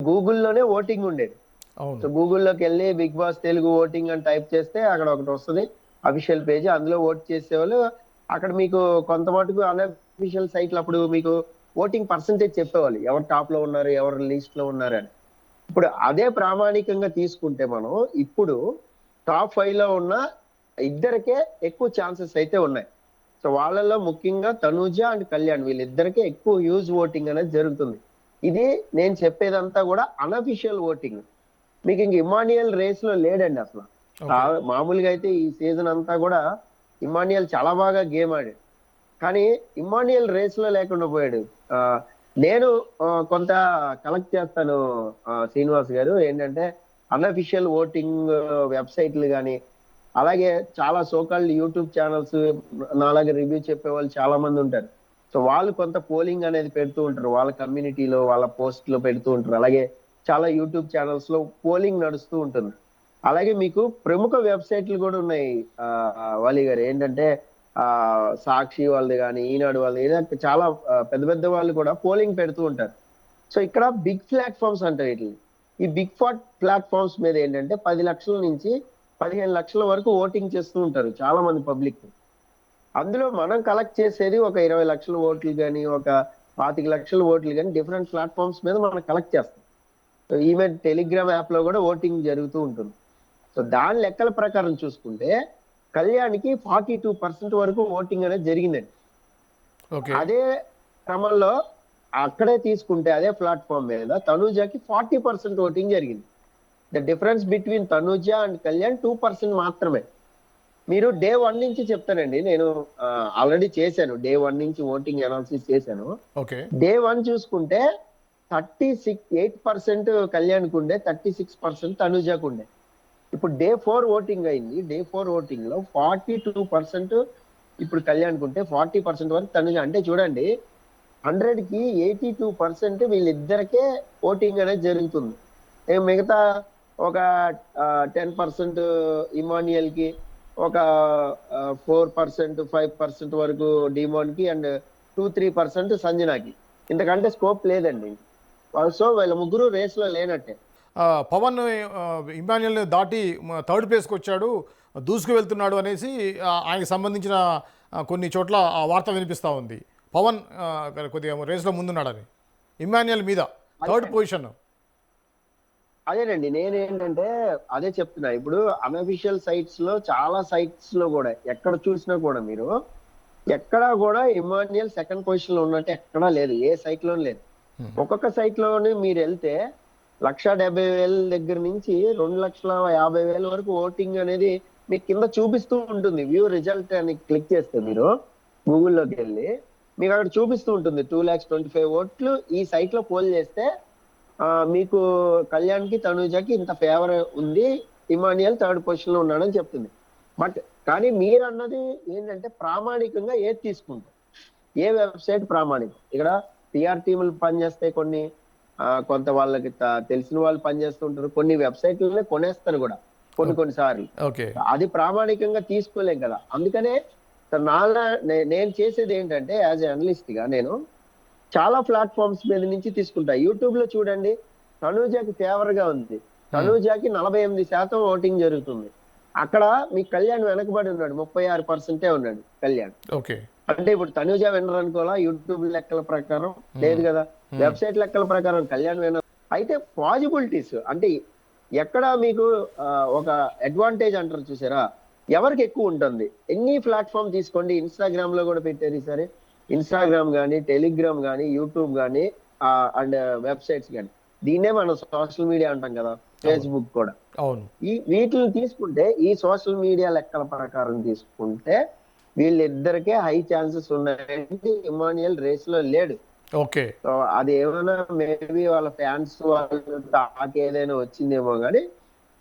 గూగుల్లోనే voting ఉండేది. అవును. So గూగుల్లోకి వెళ్ళి బిగ్ బాస్ తెలుగు ఓటింగ్ అని టైప్ చేస్తే అక్కడ ఒకటి వస్తుంది, అఫీషియల్ పేజ్. అందులో ఓట్ చేసేవాళ్ళు. అక్కడ మీకు కొంత మటుకు అన్అఫీషియల్ సైట్లు అప్పుడు మీకు ఓటింగ్ పర్సంటేజ్ చెప్పేవాళ్ళు, ఎవరు టాప్ లో ఉన్నారు, ఎవరు లీస్ట్ లో ఉన్నారు అని. ఇప్పుడు అదే ప్రామాణికంగా తీసుకుంటే మనం ఇప్పుడు టాప్ 5 లో ఉన్న ఇద్దరికే ఎక్కువ ఛాన్సెస్ అయితే ఉన్నాయి. సో వాళ్ళలో ముఖ్యంగా తనూజ అండ్ కళ్యాణ్ వీళ్ళిద్దరికే ఎక్కువ యూజ్ ఓటింగ్ అనేది జరుగుతుంది. ఇది నేను చెప్పేదంతా కూడా అన్అఫీషియల్ ఓటింగ్. మీకు ఇంక ఇమాన్యుయల్ రేస్ లో లేడండి అసలు. ఓకే. మామూలుగా అయితే ఈ సీజన్ అంతా కూడా ఇమాన్యుయల్ చాలా బాగా గేమ్ ఆడాడు, కానీ ఇమాన్యుయల్ రేస్ లో లేకుండా పోయాడు. ఆ, నేను కొంత కలెక్ట్ చేస్తాను శ్రీనివాస్ గారు. ఏంటంటే అన్అఫిషియల్ ఓటింగ్ వెబ్సైట్లు కానీ, అలాగే చాలా సోకాల్డ్ యూట్యూబ్ ఛానల్స్ నాలాగే రివ్యూ చెప్పే వాళ్ళు చాలా మంది ఉంటారు. సో వాళ్ళు కొంత పోలింగ్ అనేది పెడుతూ ఉంటారు, వాళ్ళ కమ్యూనిటీలో వాళ్ళ పోస్ట్ లో పెడుతూ ఉంటారు. అలాగే చాలా యూట్యూబ్ ఛానల్స్ లో పోలింగ్ నడుస్తూ ఉంటుంది. అలాగే మీకు ప్రముఖ వెబ్సైట్లు కూడా ఉన్నాయి వాలి గారు. ఏంటంటే ఆ సాక్షి వాళ్ళది కానీ, ఈనాడు వాళ్ళది, ఏదైనా చాలా పెద్ద పెద్ద వాళ్ళు కూడా పోలింగ్ పెడుతూ ఉంటారు. సో ఇక్కడ బిగ్ ప్లాట్ఫామ్స్ అంటారు వీటిని. ఈ బిగ్ ప్లాట్ఫామ్స్ మీద ఏంటంటే 10 లక్షల నుంచి 15 లక్షల వరకు ఓటింగ్ చేస్తూ ఉంటారు చాలా మంది పబ్లిక్. అందులో మనం కలెక్ట్ చేసేది ఒక 20 లక్షల ఓట్లు కానీ, ఒక 25 లక్షల ఓట్లు కానీ డిఫరెంట్ ప్లాట్ఫామ్స్ మీద మనం కలెక్ట్ చేస్తాం. సో ఈవెన్ టెలిగ్రామ్ యాప్ లో కూడా ఓటింగ్ జరుగుతూ ఉంటుంది. సో దాని లెక్కల ప్రకారం చూసుకుంటే కళ్యాణ్కి 42% వరకు ఓటింగ్ అనేది జరిగిందండి. ఓకే. అదే క్రమంలో అక్కడే తీసుకుంటే అదే ప్లాట్ఫామ్ మీద తనూజకి 40% ఓటింగ్ జరిగింది. The difference between Tanuja and Kalyan 2% మాత్రమే. మీరు డే 1 నుంచి చెప్తానండి, నేను ఆల్రెడీ చేశాను, డే 1 నుంచి ఓటింగ్ అనాలిసిస్ చేశాను. ఓకే. డే 1 చూసుకుంటే 8% కళ్యాణ్కి ఉండే, 36% తనూజకు ఉండే. ఇప్పుడు డే 4 ఓటింగ్ అయింది. డే 4 ఓటింగ్ లో 42% ఇప్పుడు కళ్యాణ్కి ఉంటే 40% వరకు తనుజ. అంటే చూడండి, 100కి 82% వీళ్ళిద్దరికే ఓటింగ్ అనేది జరుగుతుంది. మిగతా ఒక 10% ఇమాన్యుయల్ కి, ఒక 4% 5% వరకు డిమోన్ కి, అండ్ 2-3% సంజనాకి. ఇంతకంటే స్కోప్ లేదండి. సో వీళ్ళ ముగ్గురు రేస్ లో లేనట్టే. పవన్ ఇమాన్యుల్ని దాటి థర్డ్ ప్లేస్కి వచ్చాడు, దూసుకు వెళ్తున్నాడు అనేసి ఆయనకు సంబంధించిన కొన్ని చోట్ల ఆ వార్త వినిపిస్తూ ఉంది. పవన్ కొద్దిగా రేస్లో ముందున్నాడని, ఇమాన్యుల్ మీద థర్డ్ పొజిషన్. అదేనండి, నేనేంటంటే అదే చెప్తున్నా. ఇప్పుడు అన్అఫిషియల్ సైట్స్ లో, చాలా సైట్స్ లో కూడా ఎక్కడ చూసినా కూడా మీరు ఎక్కడా కూడా ఇమాన్యుయల్ సెకండ్ పొజిషన్ లో ఉన్నట్టు ఎక్కడా లేదు, ఏ సైట్ లోనూ లేదు. ఒక్కొక్క సైట్ లోని మీరు వెళ్తే 1,70,000 దగ్గర నుంచి 2,50,000 వరకు ఓటింగ్ అనేది మీకు కింద చూపిస్తూ ఉంటుంది. వ్యూ రిజల్ట్ అని క్లిక్ చేస్తే మీరు గూగుల్లోకి వెళ్ళి మీకు అక్కడ చూపిస్తూ ఉంటుంది 2,25,000 ఓట్లు ఈ సైట్ లో పోల్ చేస్తే మీకు కళ్యాణ్ కి తనూజకి ఇంత ఫేవర్ ఉంది, ఇమాన్యుయల్ థర్డ్ పొజిషన్ లో ఉన్నాడని చెప్తుంది. బట్ కానీ మీరు అన్నది ఏంటంటే ప్రామాణికంగా ఏది తీసుకుంటాం, ఏ వెబ్సైట్ ప్రామాణికం. ఇక్కడ టిఆర్ టీములు పనిచేస్తాయి, కొన్ని కొంత వాళ్ళకి తెలిసిన వాళ్ళు పనిచేస్తుంటారు, కొన్ని వెబ్సైట్లనే కొనేస్తారు కూడా కొన్నిసార్లు. అది ప్రామాణికంగా తీసుకోలేం కదా. అందుకనే నేను చేసేది ఏంటంటే యాజ్ ఎ అనలిస్ట్ గా నేను చాలా ప్లాట్ఫామ్స్ మీద నుంచి తీసుకుంటా. యూట్యూబ్ లో చూడండి, తనూజకి ఫేవర్ గా ఉంది, తనూజకి 48% ఓటింగ్ జరుగుతుంది. అక్కడ మీ కళ్యాణ్ వెనకబడి ఉన్నాడు, 36% ఉన్నాడు కళ్యాణ్. అంటే ఇప్పుడు తనూజ విన్నర్ అనుకోవాలా? యూట్యూబ్ లెక్కల ప్రకారం లేదు కదా, వెబ్సైట్ లెక్కల ప్రకారం కళ్యాణ్ విన్నర్. అయితే పాజిబిలిటీస్ అంటే ఎక్కడ మీకు ఒక అడ్వాంటేజ్ అంటారు చూసారా, ఎవరికి ఎక్కువ ఉంటుంది. ఎన్ని ప్లాట్ఫామ్ తీసుకోండి, ఇన్స్టాగ్రామ్ లో కూడా పెట్టారు సరే, ఇన్స్టాగ్రామ్ కానీ, టెలిగ్రామ్ కానీ, యూట్యూబ్ కానీ, అండ్ వెబ్సైట్స్ కానీ, దీన్నే మనం సోషల్ మీడియా అంటాం కదా, ఫేస్బుక్ కూడా. ఈ వీటిని తీసుకుంటే, ఈ సోషల్ మీడియా లెక్కల ప్రకారం తీసుకుంటే వీళ్ళిద్దరికే హై ఛాన్సెస్ ఉన్నాయంటే ఇమాన్యుయల్ రేస్ లో లేడు. సో అది ఏమైనా మేబీ వాళ్ళ ఫ్యాన్స్ వాళ్ళు తాకేదైనా వచ్చిందేమో కానీ,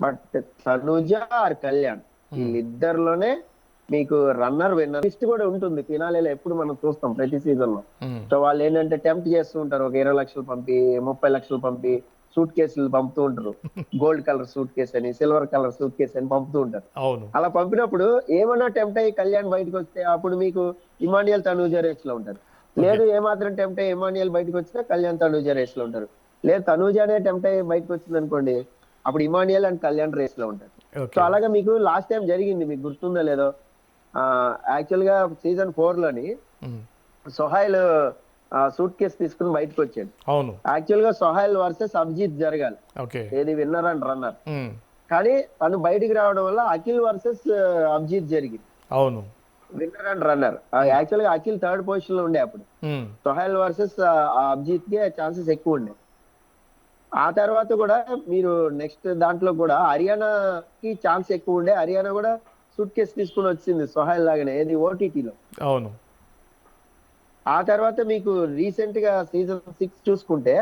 బట్ తనూజ ఆర్ కళ్యాణ్ వీళ్ళిద్దరిలోనే మీకు రన్నర్ విన్నర్ లిస్ట్ కూడా ఉంటుంది ఫినాలేలో, ఎప్పుడు మనం చూస్తాం ప్రతి సీజన్ లో. సో వాళ్ళు ఏంటంటే టెంప్ట్ చేస్తూ ఉంటారు, ఒక 20 లక్షలు పంపి, 30 లక్షలు పంపి సూట్ కేసులు పంపుతూ ఉంటారు. గోల్డ్ కలర్ సూట్ కేసు అని, సిల్వర్ కలర్ సూట్ కేసు అని పంపుతూ ఉంటారు. అలా పంపినప్పుడు ఏమన్నా టెంప్ట్ అయ్యి కళ్యాణ్ బయటకు వస్తే అప్పుడు మీకు ఇమాన్యుయల్ తనూజ రేస్ లో ఉంటారు. లేదు ఏమాత్రం టెంప్ట్ అయ్యి ఇమాన్యుయల్ బయటకు వచ్చినా కళ్యాణ్ తనూజ రేస్ లో ఉంటారు. లేదు తనూజానే టెంప్ట్ అయ్యి బయటకు వచ్చింది అనుకోండి, అప్పుడు ఇమానియల్ అండ్ కళ్యాణ్ రేస్ లో ఉంటారు. So okay. అలాగే మీకు లాస్ట్ టైం జరిగింది, మీకు గుర్తుందో లేదో, యాక్చువల్ గా సీజన్ 4 లోని ఉమ్, సొహైల్ సూట్ కేసు తీసుకుని బయటకు వచ్చాడు. అవును. యాక్చువల్ గా సొహైల్ వర్సెస్ అభిజిత్ జరగాలి, ఓకే. ఏది విన్నర్ అండ్ రన్నర్. ఉమ్, కానీ తను బయటికి రావడం వల్ల అఖిల్ వర్సెస్ అభిజిత్ జరిగింది, అవును. Winner and runner. యాక్చువల్ గా అఖిల్ థర్డ్ పొజిషన్ లో ఉండే అప్పుడు, ఉమ్, సొహైల్ వర్సెస్ అభిజిత్ కి ఛాన్సెస్ ఎక్కువ ఉండే. ఆ తర్వాత కూడా మీరు నెక్స్ట్ దాంట్లో కూడా హర్యానాకి ఛాన్స్ ఎక్కువ ఉండే, హర్యానా కూడా సూట్ కేసు తీసుకుని వచ్చింది సొహైల్ లాగానే, ఏది ఓటీటీలో. అవును. ఆ తర్వాత మీకు రీసెంట్ గా సీజన్ 6 చూసుకుంటే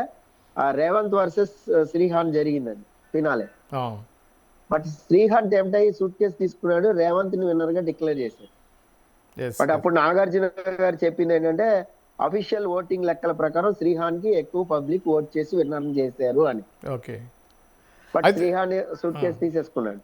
రేవంత్ వర్సెస్ శ్రీహాన్ జరిగిందండి ఫినాలే. ఆ, బట్ శ్రీహాన్ టెంప్ట్ అయ్యి సూట్ కేసు తీసుకున్నాడు, రేవంత్ ని విన్నర్ గా డిక్లేర్ చేశాడు. yes, but yes. అప్పుడు నాగార్జున గారు చెప్పింది ఏంటంటే అఫీషియల్ ఓటింగ్ లెక్కల ప్రకారం శ్రీహాన్ కి ఎక్కువ పబ్లిక్ ఓట్ చేసి విన్నర్ చేశారు అని. ఓకే. బట్ అయితే- శ్రీహాన్ సూట్ కేసు తీసేసుకున్నాడు.